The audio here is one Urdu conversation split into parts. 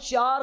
4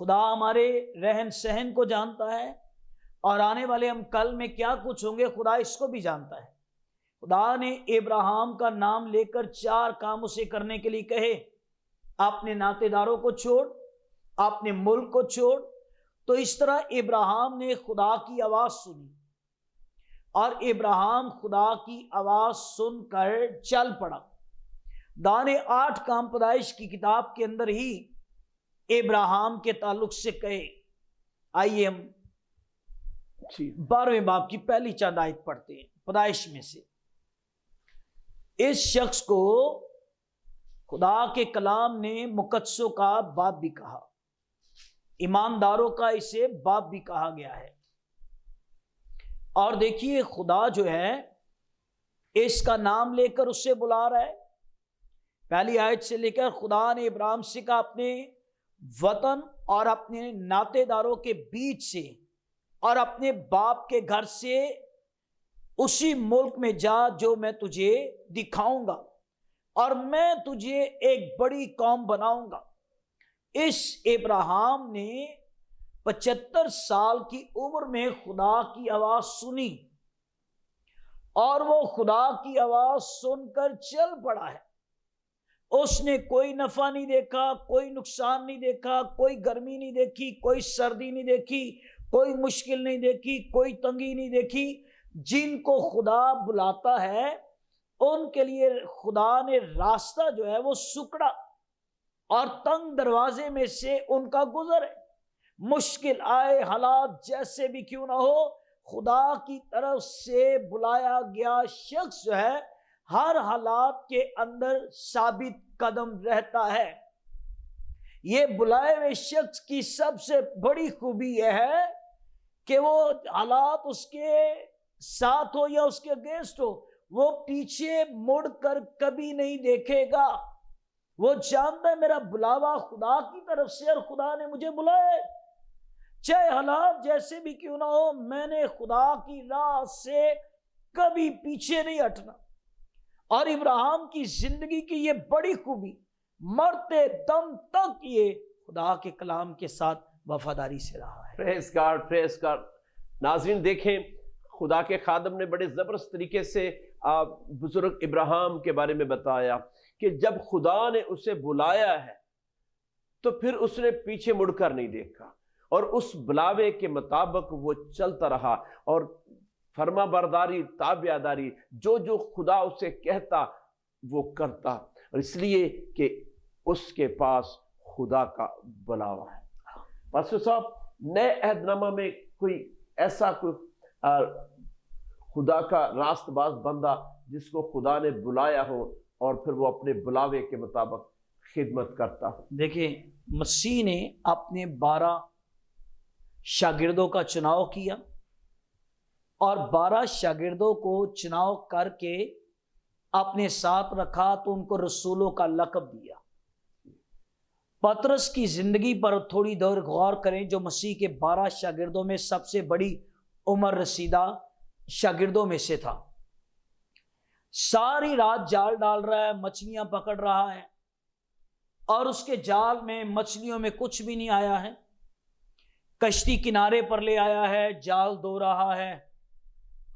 خدا ہمارے رہن سہن کو جانتا ہے، اور آنے والے ہم کل میں کیا کچھ ہوں گے خدا اس کو بھی جانتا ہے۔ خدا نے ابراہیم کا نام لے کر 4 کام اسے کرنے کے لیے کہے، اپنے ناطے داروں کو چھوڑ، اپنے ملک کو چھوڑ۔ تو اس طرح ابراہیم نے خدا کی آواز سنی، اور ابراہیم خدا کی آواز سن کر چل پڑا۔ خدا نے 8 کام پیدائش کی کتاب کے اندر ہی ابراہیم کے تعلق سے کہے۔ آئیے ہم 12ویں باب کی پہلی چند آیت پڑھتے ہیں پیدائش میں سے۔ اس شخص کو خدا کے کلام نے مقدسوں کا باپ بھی کہا، ایمانداروں کا اسے باپ بھی کہا گیا ہے۔ اور دیکھیے خدا جو ہے اس کا نام لے کر اسے بلا رہا ہے۔ پہلی آیت سے لے کر خدا نے ابراہیم سے کہا اپنے وطن اور اپنے ناطے داروں کے بیچ سے اور اپنے باپ کے گھر سے اسی ملک میں جا جو میں تجھے دکھاؤں گا، اور میں تجھے ایک بڑی قوم بناؤں گا۔ اس ابراہیم نے 75 سال کی عمر میں خدا کی آواز سنی، اور وہ خدا کی آواز سن کر چل پڑا ہے۔ اس نے کوئی نفع نہیں دیکھا، کوئی نقصان نہیں دیکھا، کوئی گرمی نہیں دیکھی، کوئی سردی نہیں دیکھی، کوئی مشکل نہیں دیکھی، کوئی تنگی نہیں دیکھی۔ جن کو خدا بلاتا ہے ان کے لیے خدا نے راستہ جو ہے وہ سکڑا اور تنگ دروازے میں سے ان کا گزر ہے۔ مشکل آئے، حالات جیسے بھی کیوں نہ ہو، خدا کی طرف سے بلایا گیا شخص جو ہے ہر حالات کے اندر ثابت قدم رہتا ہے۔ یہ بلائے ہوئے شخص کی سب سے بڑی خوبی یہ ہے کہ وہ حالات اس کے ساتھ ہو یا اس کے اگینسٹ ہو، وہ پیچھے مڑ کر کبھی نہیں دیکھے گا۔ وہ جانتا ہے میرا بلاوا خدا کی طرف سے، اور خدا نے مجھے بلایا ہے، چاہے حالات جیسے بھی کیوں نہ ہو، میں نے خدا کی راہ سے کبھی پیچھے نہیں ہٹنا۔ اور ابراہیم کی زندگی کی یہ بڑی خوبی، مرتے دم تک یہ خدا کے کلام کے ساتھ وفاداری سے رہا ہے۔ پریز گاڈ، پریز گاڈ۔ ناظرین دیکھیں خدا کے خادم نے بڑے زبردست طریقے سے بزرگ ابراہیم کے بارے میں بتایا کہ جب خدا نے اسے بلایا ہے تو پھر اس نے پیچھے مڑ کر نہیں دیکھا، اور اس بلاوے کے مطابق وہ چلتا رہا، اور فرما برداری، تابعداری، جو جو خدا اسے کہتا وہ کرتا، اور اس لیے کہ اس کے پاس خدا کا بلاوا ہے۔ پاسٹر صاحب، نئے عہد نامہ میں کوئی ایسا کوئی خدا کا راست باز بندہ جس کو خدا نے بلایا ہو اور پھر وہ اپنے بلاوے کے مطابق خدمت کرتا ہو؟ دیکھیں مسیح نے اپنے 12 شاگردوں کا چناؤ کیا، اور 12 شاگردوں کو چناؤ کر کے اپنے ساتھ رکھا تو ان کو رسولوں کا لقب دیا۔ پطرس کی زندگی پر تھوڑی دیر غور کریں، جو مسیح کے 12 شاگردوں میں سب سے بڑی عمر رسیدہ شاگردوں میں سے تھا۔ ساری رات جال ڈال رہا ہے، مچھلیاں پکڑ رہا ہے، اور اس کے جال میں مچھلیوں میں کچھ بھی نہیں آیا ہے۔ کشتی کنارے پر لے آیا ہے، جال دھو رہا ہے۔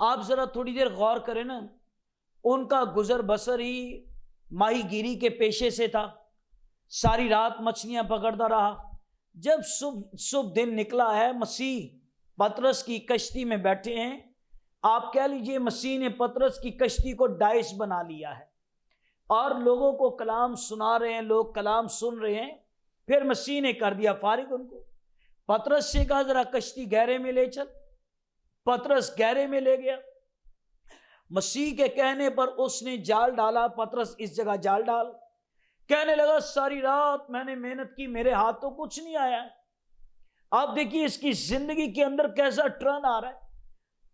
آپ ذرا تھوڑی دیر غور کریں نا، ان کا گزر بسر ہی ماہی گیری کے پیشے سے تھا، ساری رات مچھلیاں پکڑتا رہا۔ جب صبح دن نکلا ہے، مسیح پطرس کی کشتی میں بیٹھے ہیں، آپ کہہ لیجئے مسیح نے پطرس کی کشتی کو ڈائش بنا لیا ہے، اور لوگوں کو کلام سنا رہے ہیں، لوگ کلام سن رہے ہیں۔ پھر مسیح نے کر دیا فارغ ان کو، پطرس سے کہا ذرا کشتی گہرے میں لے چل، پطرس گہرے میں لے گیا۔ مسیح کے کہنے پر اس نے جال ڈالا، پطرس اس جگہ جال ڈال، کہنے لگا ساری رات میں نے محنت کی، میرے ہاتھ تو کچھ نہیں آیا ہے۔ آپ دیکھیے اس کی زندگی کے اندر کیسا ٹرن آ رہا ہے،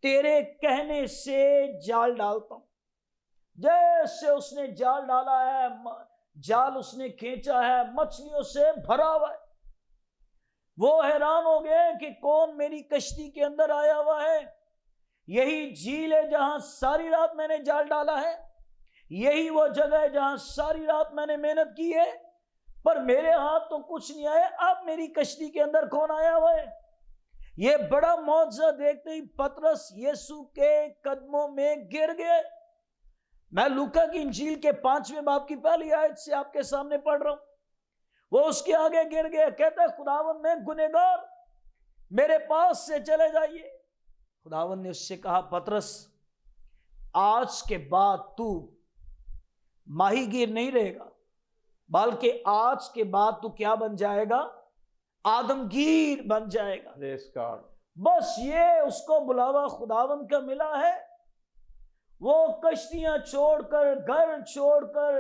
تیرے کہنے سے جال ڈالتا ہوں۔ جیسے اس نے جال ڈالا ہے، جال اس نے کھینچا ہے، مچھلیوں سے بھرا ہوا ہے۔ وہ حیران ہو گئے کہ کون میری کشتی کے اندر آیا ہوا ہے؟ یہی جھیل ہے جہاں ساری رات میں نے جال ڈالا ہے، یہی وہ جگہ ہے جہاں ساری رات میں نے محنت کی ہے۔ پر میرے ہاتھ تو کچھ نہیں آیا، اب میری کشتی کے اندر کون آیا ہوا ہے؟ یہ بڑا معجزہ دیکھتے ہی پطرس یسوع کے قدموں میں گر گئے۔ میں لوکا کی انجیل کے 5ویں باب کی پہلی آیت سے آپ کے سامنے پڑھ رہا ہوں۔ وہ اس کے آگے گر گئے، کہتا ہے خداوند میں گنہگار، میرے پاس سے چلے جائیے۔ خداوند نے اس سے کہا پطرس آج کے بعد تو ماہی گیر نہیں رہے گا، بلکہ آج کے بعد تو کیا بن جائے گا؟ آدمگیر بن جائے گا۔ Praise God. بس یہ اس کو بلاوا خداوند کا ملا ہے۔ وہ کشتیاں چھوڑ کر، گھر چھوڑ کر،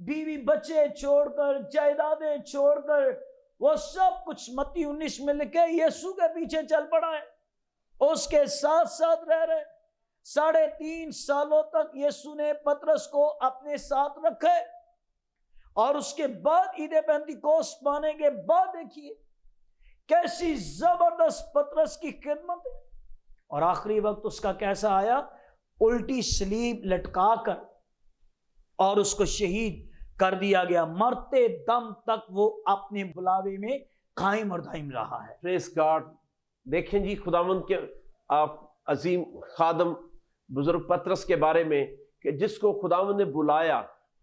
بیوی بچے چھوڑ کر، جائیدادیں چھوڑ کر، وہ سب کچھ متی 19 میں لکھے یسوع کے پیچھے چل پڑا ہے، اس کے ساتھ ساتھ رہ رہے۔ 3.5 سالوں تک یسوع نے پطرس کو اپنے ساتھ رکھے، اور اس کے بعد عید پینتیکوست پانے کے بعد دیکھیے کیسی زبردست پطرس کی خدمت ہے۔ اور آخری وقت اس کا کیسا آیا؟ الٹی سلیب لٹکا کر اور اس کو شہید کر دیا گیا۔ مرتے دم تک وہ اپنے بلاوے میں قائم اور دائم رہا ہے۔ پریز گاڈ۔ دیکھیں جی خداوند کے آپ عظیم خادم بزرگ پطرس کے بارے میں کہ جس کو خداوند نے بلایا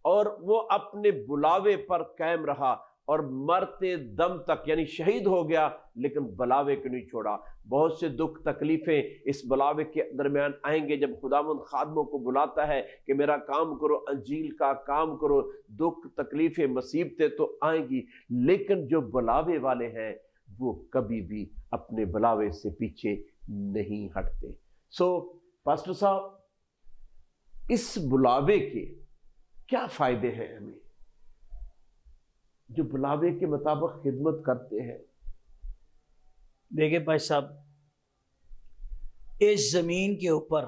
اور وہ اپنے بلاوے پر قائم رہا اور مرتے دم تک، یعنی شہید ہو گیا لیکن بلاوے کو نہیں چھوڑا۔ بہت سے دکھ تکلیفیں اس بلاوے کے درمیان آئیں گے جب خداوند خادموں کو بلاتا ہے کہ میرا کام کرو، انجیل کا کام کرو۔ دکھ تکلیفیں مصیبتیں تو آئیں گی، لیکن جو بلاوے والے ہیں وہ کبھی بھی اپنے بلاوے سے پیچھے نہیں ہٹتے۔ پاسٹر صاحب، اس بلاوے کے کیا فائدے ہیں ہمیں جو بلاوے کے مطابق خدمت کرتے ہیں؟ دیکھیں بھائی صاحب، اس زمین کے اوپر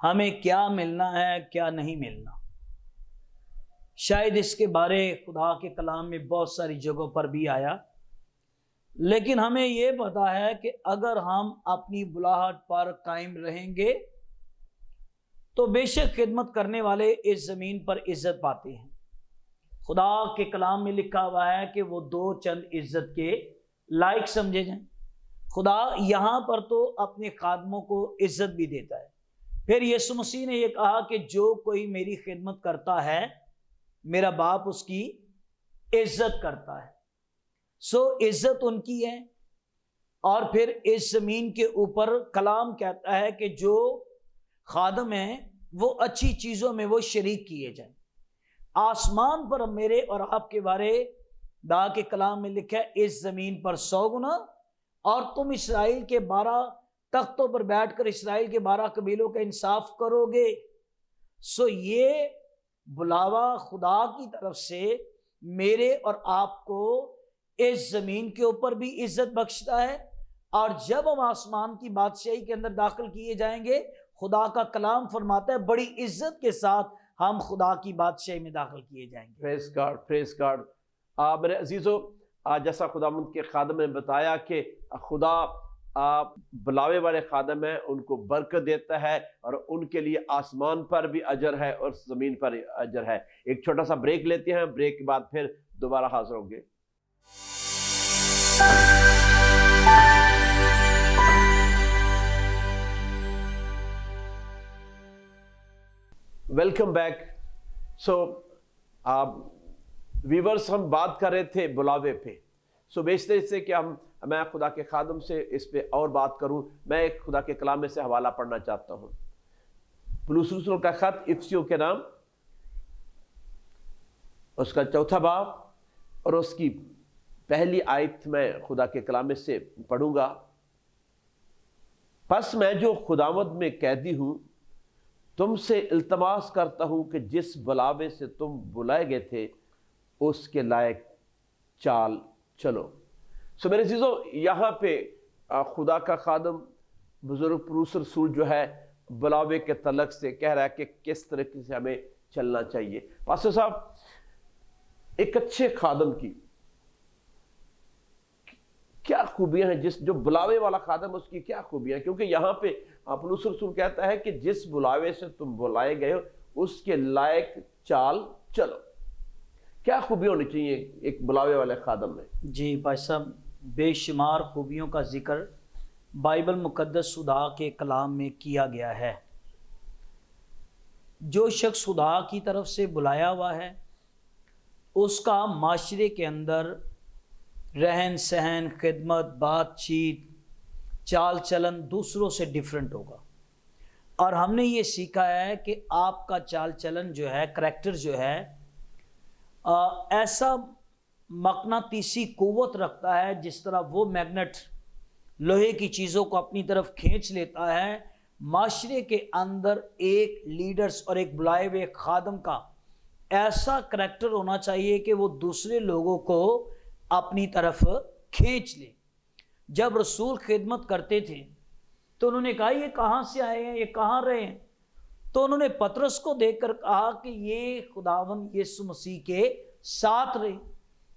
ہمیں کیا ملنا ہے کیا نہیں ملنا، شاید اس کے بارے خدا کے کلام میں بہت ساری جگہوں پر بھی آیا، لیکن ہمیں یہ پتا ہے کہ اگر ہم اپنی بلاہٹ پر قائم رہیں گے تو بے شک خدمت کرنے والے اس زمین پر عزت پاتے ہیں۔ خدا کے کلام میں لکھا ہوا ہے کہ وہ 2 چند عزت کے لائق سمجھے جائیں۔ خدا یہاں پر تو اپنے خادموں کو عزت بھی دیتا ہے۔ پھر یسوع مسیح نے یہ کہا کہ جو کوئی میری خدمت کرتا ہے میرا باپ اس کی عزت کرتا ہے۔ عزت ان کی ہے۔ اور پھر اس زمین کے اوپر کلام کہتا ہے کہ جو خادم ہیں وہ اچھی چیزوں میں وہ شریک کیے جائیں۔ آسمان پر میرے اور آپ کے بارے خدا کے کلام میں لکھا ہے اس زمین پر 100 گنا، اور تم اسرائیل کے 12 تختوں پر بیٹھ کر اسرائیل کے 12 قبیلوں کا انصاف کرو گے۔ یہ بلاوا خدا کی طرف سے میرے اور آپ کو اس زمین کے اوپر بھی عزت بخشتا ہے، اور جب ہم آسمان کی بادشاہی کے اندر داخل کیے جائیں گے خدا کا کلام فرماتا ہے بڑی عزت کے ساتھ ہم خدا کی بادشاہی میں داخل کیے جائیں گے۔ پریز گاڈ، پریز گاڈ۔ میرے عزیزو، جیسا خداوند کے خادم نے بتایا کہ خدا بلاوے والے خادم ہیں، ان کو برکت دیتا ہے اور ان کے لیے آسمان پر بھی اجر ہے اور زمین پر اجر ہے۔ ایک چھوٹا سا بریک لیتے ہیں، بریک کے بعد پھر دوبارہ حاضر ہوں گے۔ Welcome back. ویورز، ہم بات کر رہے تھے بلاوے پہ۔ بیشتر اس سے کہ میں خدا کے خادم سے اس پہ اور بات کروں، میں ایک خدا کے کلام میں سے حوالہ پڑھنا چاہتا ہوں۔ پولس رسول کا خط افسیوں کے نام، اس کا 4 باب اور اس کی پہلی آیت میں خدا کے کلام میں سے پڑھوں گا۔ پس میں جو خداوند میں قیدی ہوں تم سے التماس کرتا ہوں کہ جس بلاوے سے تم بلائے گئے تھے اس کے لائق چال چلو۔ میرے عزیزو، یہاں پہ خدا کا خادم بزرگ پولس رسول جو ہے بلاوے کے تعلق سے کہہ رہا ہے کہ کس طریقے سے ہمیں چلنا چاہیے۔ پاسٹر صاحب، ایک اچھے خادم کی کیا خوبیاں ہیں؟ جو بلاوے والا خادم اس کی کیا خوبیاں ہیں؟ کیونکہ یہاں پہ پولس رسول کہتا ہے کہ جس بلاوے سے تم بلائے گئے ہو اس کے لائق چال چلو۔ کیا خوبی ہونی چاہیے ایک بلاوے والے خادم میں؟ جی بھائی صاحب، بے شمار خوبیوں کا ذکر بائبل مقدس خدا کے کلام میں کیا گیا ہے۔ جو شخص خدا کی طرف سے بلایا ہوا ہے اس کا معاشرے کے اندر رہن سہن، خدمت، بات چیت، چال چلن دوسروں سے ڈیفرنٹ ہوگا۔ اور ہم نے یہ سیکھا ہے کہ آپ کا چال چلن جو ہے، کریکٹر جو ہے، ایسا مقناطیسی قوت رکھتا ہے جس طرح وہ میگنٹ لوہے کی چیزوں کو اپنی طرف کھینچ لیتا ہے۔ معاشرے کے اندر ایک لیڈرز اور ایک بلائے ہوئے خادم کا ایسا کریکٹر ہونا چاہیے کہ وہ دوسرے لوگوں کو اپنی طرف کھینچ لے۔ جب رسول خدمت کرتے تھے تو انہوں نے کہا یہ کہاں سے آئے ہیں، یہ کہاں رہے ہیں؟ تو انہوں نے پطرس کو دیکھ کر کہا کہ یہ خداوند یسوع مسیح کے ساتھ رہے۔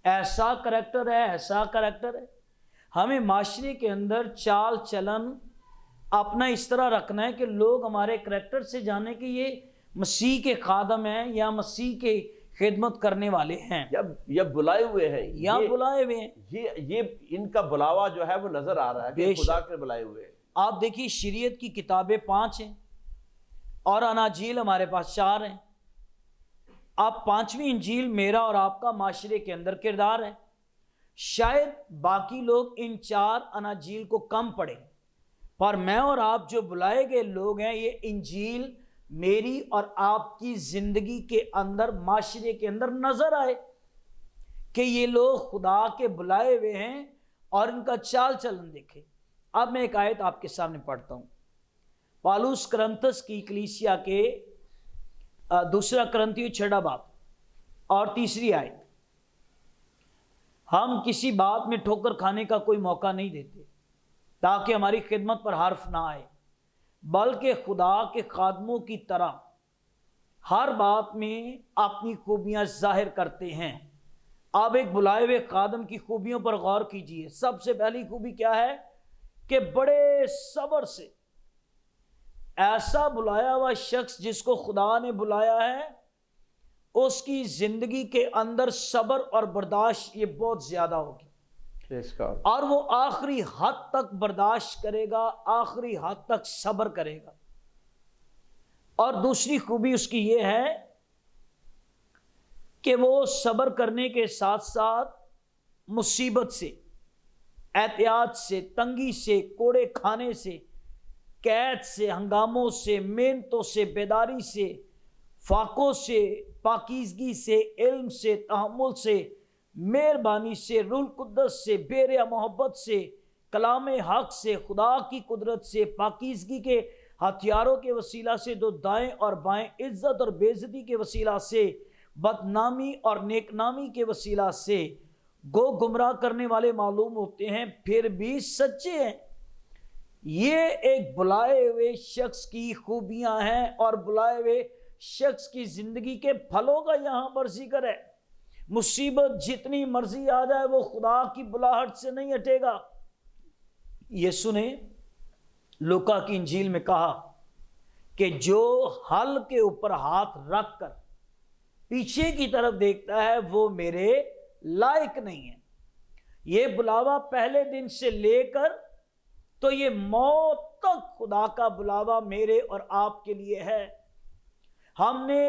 ایسا کریکٹر ہے، ایسا کریکٹر ہے۔ ہمیں معاشرے کے اندر چال چلن اپنا اس طرح رکھنا ہے کہ لوگ ہمارے کریکٹر سے جانیں کہ یہ مسیح کے خادم ہیں یا مسیح کے خدمت کرنے والے ہیں، یا بلائے ہوئے ہیں، یا بلائے ہوئے ہیں۔ یہ ان کا بلاوا جو ہے وہ نظر آ رہا ہے کہ خدا کے بلائے ہوئے ہیں۔ آپ دیکھیے شریعت کی کتابیں 5 ہیں اور اناجیل ہمارے پاس 4 ہیں۔ آپ 5ویں انجیل میرا اور آپ کا معاشرے کے اندر کردار ہے۔ شاید باقی لوگ ان 4 اناجیل کو کم پڑھیں، پر میں اور آپ جو بلائے گئے لوگ ہیں، یہ انجیل میری اور آپ کی زندگی کے اندر، معاشرے کے اندر نظر آئے کہ یہ لوگ خدا کے بلائے ہوئے ہیں اور ان کا چال چلن دیکھے۔ اب میں ایک آیت آپ کے سامنے پڑھتا ہوں، پالوس کرنتس کی کلیسیا کے 2 کرنتیوں 6 باب اور 3 آیت۔ ہم کسی بات میں ٹھوکر کھانے کا کوئی موقع نہیں دیتے تاکہ ہماری خدمت پر حرف نہ آئے، بلکہ خدا کے خادموں کی طرح ہر بات میں اپنی خوبیاں ظاہر کرتے ہیں۔ اب ایک بلائے ہوئے خادم کی خوبیوں پر غور کیجئے۔ سب سے پہلی خوبی کیا ہے کہ بڑے صبر سے، ایسا بلایا ہوا شخص جس کو خدا نے بلایا ہے اس کی زندگی کے اندر صبر اور برداشت یہ بہت زیادہ ہوگی، اور وہ آخری حد تک برداشت کرے گا، آخری حد تک صبر کرے گا۔ اور دوسری خوبی اس کی یہ ہے کہ وہ صبر کرنے کے ساتھ ساتھ مصیبت سے، احتیاط سے، تنگی سے، کوڑے کھانے سے، قید سے، ہنگاموں سے، محنتوں سے، بیداری سے، فاقوں سے، پاکیزگی سے، علم سے، تحمل سے، مہربانی سے، روح القدس سے، بیریا محبت سے، کلام حق سے، خدا کی قدرت سے، پاکیزگی کے ہتھیاروں کے وسیلہ سے، دو دائیں اور بائیں، عزت اور بے عزتی کے وسیلہ سے، بدنامی اور نیک نامی کے وسیلہ سے، گو گمراہ کرنے والے معلوم ہوتے ہیں پھر بھی سچے ہیں۔ یہ ایک بلائے ہوئے شخص کی خوبیاں ہیں، اور بلائے ہوئے شخص کی زندگی کے پھلوں کا یہاں پر ذکر ہے۔ مصیبت جتنی مرضی آ جائے وہ خدا کی بلاہٹ سے نہیں ہٹے گا۔ یسوع نے لوکا کی انجیل میں کہا کہ جو حل کے اوپر ہاتھ رکھ کر پیچھے کی طرف دیکھتا ہے وہ میرے لائق نہیں ہے۔ یہ بلاوا پہلے دن سے لے کر تو یہ موت تک خدا کا بلاوا میرے اور آپ کے لیے ہے۔ ہم نے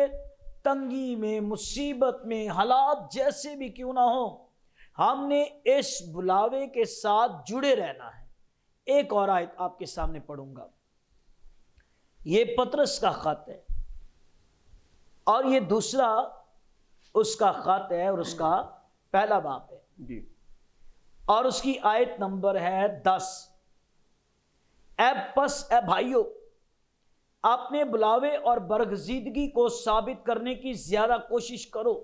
تنگی میں، مصیبت میں، حالات جیسے بھی کیوں نہ ہو، ہم نے اس بلاوے کے ساتھ جڑے رہنا ہے۔ ایک اور آیت آپ کے سامنے پڑھوں گا، یہ پطرس کا خط ہے اور یہ دوسرا اس کا خط ہے اور اس کا پہلا باب ہے جی، اور اس کی آیت نمبر ہے 10۔ پس اے بھائیو، اپنے بلاوے اور برگزیدگی کو ثابت کرنے کی زیادہ کوشش کرو،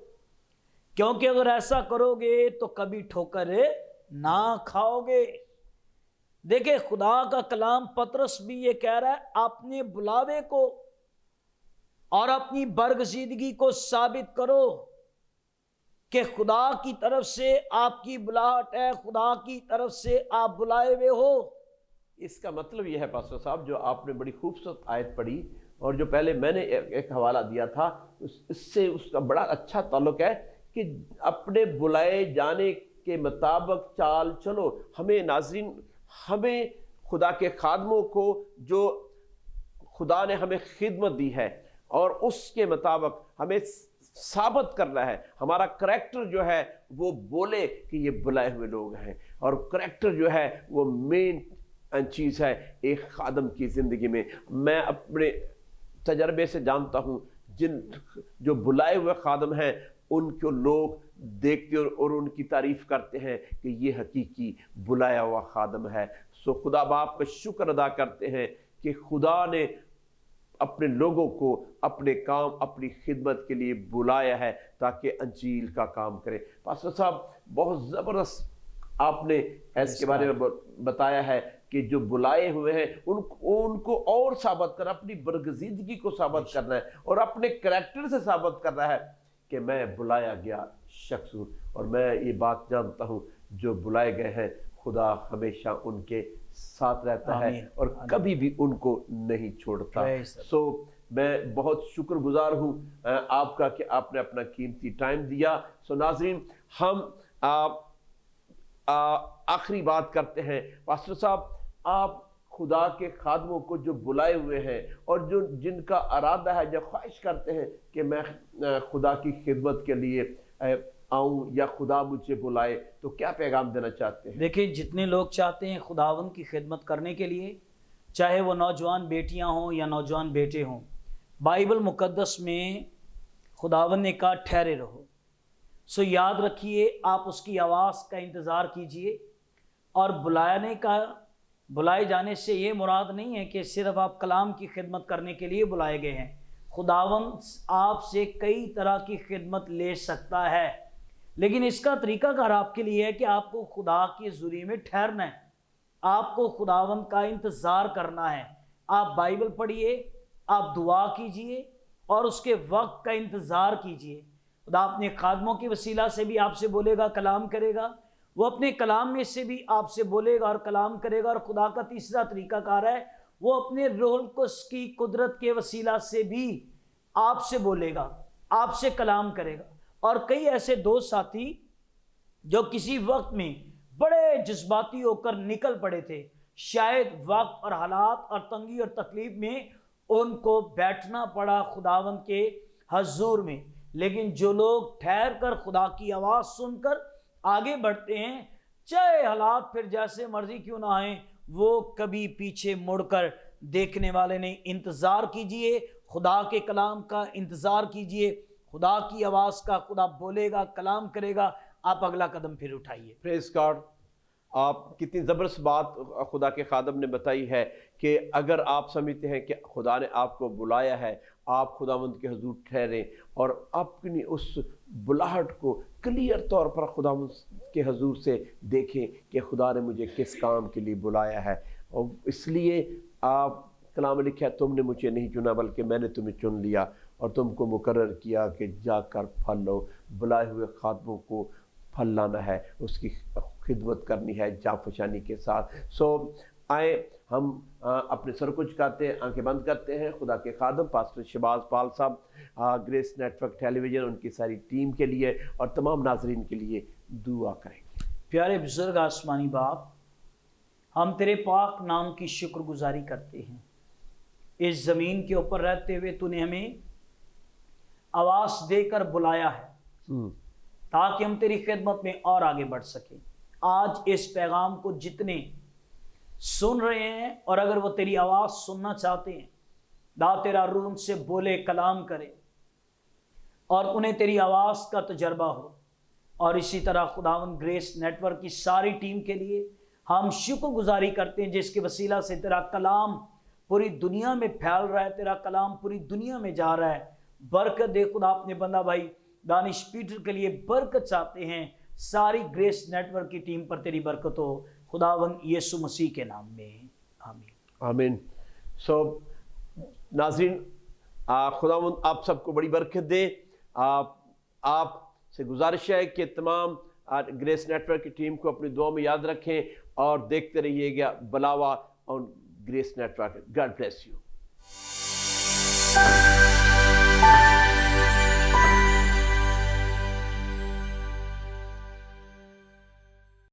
کیونکہ اگر ایسا کرو گے تو کبھی ٹھوکر نہ کھاؤ گے۔ دیکھیں خدا کا کلام پطرس بھی یہ کہہ رہا ہے، اپنے بلاوے کو اور اپنی برگزیدگی کو ثابت کرو کہ خدا کی طرف سے آپ کی بلاہٹ ہے، خدا کی طرف سے آپ بلائے ہوئے ہو۔ اس کا مطلب یہ ہے پاسٹر صاحب، جو آپ نے بڑی خوبصورت آیت پڑھی اور جو پہلے میں نے ایک حوالہ دیا تھا، اس سے اس کا بڑا اچھا تعلق ہے کہ اپنے بلائے جانے کے مطابق چال چلو. ہمیں ناظرین، ہمیں خدا کے خادموں کو جو خدا نے ہمیں خدمت دی ہے اور اس کے مطابق ہمیں ثابت کرنا ہے. ہمارا کریکٹر جو ہے وہ بولے کہ یہ بلائے ہوئے لوگ ہیں، اور کریکٹر جو ہے وہ مین چیز ہے ایک خادم کی زندگی میں. میں اپنے تجربے سے جانتا ہوں جو بلائے ہوئے خادم ہیں ان کو لوگ دیکھتے اور ان کی تعریف کرتے ہیں کہ یہ حقیقی بلایا ہوا خادم ہے. سو خدا باپ کا شکر ادا کرتے ہیں کہ خدا نے اپنے لوگوں کو اپنے کام، اپنی خدمت کے لیے بلایا ہے تاکہ انجیل کا کام کرے. پاسٹر صاحب، بہت زبردست آپ نے اس کے بارے میں بتایا ہے کہ جو بلائے ہوئے ہیں ان کو اور ثابت کرنا، اپنی برگزیدگی کو ثابت کرنا ہے اور اپنے کریکٹر سے ثابت کرنا ہے کہ میں بلایا گیا شخص ہوں. اور میں یہ بات جانتا ہوں جو بلائے گئے ہیں خدا ہمیشہ ان کے ساتھ رہتا ہے اور کبھی بھی ان کو نہیں چھوڑتا. سو میں بہت شکر گزار ہوں آپ کا کہ آپ نے اپنا قیمتی ٹائم دیا. سو ناظرین، ہم آخری بات کرتے ہیں. پاسٹر صاحب، آپ خدا کے خادموں کو جو بلائے ہوئے ہیں اور جن کا ارادہ ہے، جو خواہش کرتے ہیں کہ میں خدا کی خدمت کے لیے آؤں یا خدا مجھے بلائے، تو کیا پیغام دینا چاہتے ہیں؟ دیکھیں، جتنے لوگ چاہتے ہیں خداوند کی خدمت کرنے کے لیے، چاہے وہ نوجوان بیٹیاں ہوں یا نوجوان بیٹے ہوں، بائبل مقدس میں خداوند نے کہا ٹھہرے رہو. سو یاد رکھیے، آپ اس کی آواز کا انتظار کیجئے. اور بلائے جانے سے یہ مراد نہیں ہے کہ صرف آپ کلام کی خدمت کرنے کے لیے بلائے گئے ہیں. خداوند آپ سے کئی طرح کی خدمت لے سکتا ہے، لیکن اس کا طریقہ کار آپ کے لیے ہے کہ آپ کو خدا کی حضوری میں ٹھہرنا ہے، آپ کو خداوند کا انتظار کرنا ہے. آپ بائبل پڑھیے، آپ دعا کیجئے اور اس کے وقت کا انتظار کیجئے. خدا اپنے خادموں کی وسیلہ سے بھی آپ سے بولے گا، کلام کرے گا. وہ اپنے کلام میں سے بھی آپ سے بولے گا اور کلام کرے گا. اور خدا کا تیسرا طریقہ کار ہے، وہ اپنے روح القدس کی قدرت کے وسیلہ سے بھی آپ سے بولے گا، آپ سے کلام کرے گا. اور کئی ایسے دوست ساتھی جو کسی وقت میں بڑے جذباتی ہو کر نکل پڑے تھے، شاید وقت اور حالات اور تنگی اور تکلیف میں ان کو بیٹھنا پڑا خداوند کے حضور میں. لیکن جو لوگ ٹھہر کر خدا کی آواز سن کر آگے بڑھتے ہیں، چاہے حالات پھر جیسے مرضی کیوں نہ آئیں، وہ کبھی پیچھے مڑ کر دیکھنے والے نہیں. انتظار کیجئے، خدا کے کلام کا انتظار کیجئے، خدا کی آواز کا. خدا بولے گا، کلام کرے گا، آپ اگلا قدم پھر اٹھائیے. پریز گاڈ. آپ کتنی زبردست بات خدا کے خادم نے بتائی ہے کہ اگر آپ سمجھتے ہیں کہ خدا نے آپ کو بلایا ہے، آپ خداوند کے حضور ٹھہریں اور اپنی اس بلاہٹ کو کلیئر طور پر خداوند کے حضور سے دیکھیں کہ خدا نے مجھے کس کام کے لیے بلایا ہے. اور اس لیے آپ کلام میں لکھا ہے، تم نے مجھے نہیں چنا بلکہ میں نے تمہیں چن لیا اور تم کو مقرر کیا کہ جا کر پھل لو. بلائے ہوئے خادموں کو پھل لانا ہے، اس کی خدمت کرنی ہے جانفشانی کے ساتھ. سو آئے ہم اپنے سر کو جھکاتے ہیں، آنکھیں بند کرتے ہیں. خدا کے خادم پاسٹر شہباز پال صاحب گریس نیٹ ورک ٹیلی ویژن، ان کی ساری ٹیم کے لیے اور تمام ناظرین کے لیے دعا کریں گے. پیارے بزرگ آسمانی باپ، ہم تیرے پاک نام کی شکر گزاری کرتے ہیں. اس زمین کے اوپر رہتے ہوئے تو نے ہمیں آواز دے کر بلایا ہے تاکہ ہم تیری خدمت میں اور آگے بڑھ سکیں. آج اس پیغام کو جتنے سن رہے ہیں اور اگر وہ تیری آواز سننا چاہتے ہیں، دا تیرا روح ان سے بولے، کلام کرے اور انہیں تیری آواز کا تجربہ ہو. اور اسی طرح خداوند گریس نیٹ ورک کی ساری ٹیم کے لیے ہم شکر گزاری کرتے ہیں جس کے وسیلہ سے تیرا کلام پوری دنیا میں پھیل رہا ہے، تیرا کلام پوری دنیا میں جا رہا ہے. برکت دے خدا. اپنے بندہ بھائی دانش پیٹر کے لیے برکت چاہتے ہیں. ساری گریس نیٹ ورک کی ٹیم پر تیری برکت ہو خداوند یسوع مسیح کے نام میں، آمین آمین. سو ناظرین، خداوند آپ سب کو بڑی برکت دے. آپ سے گزارش ہے کہ تمام گریس نیٹ ورک کی ٹیم کو اپنی دعا میں یاد رکھیں اور دیکھتے رہیے گا بلاوا اور grace network. God bless you.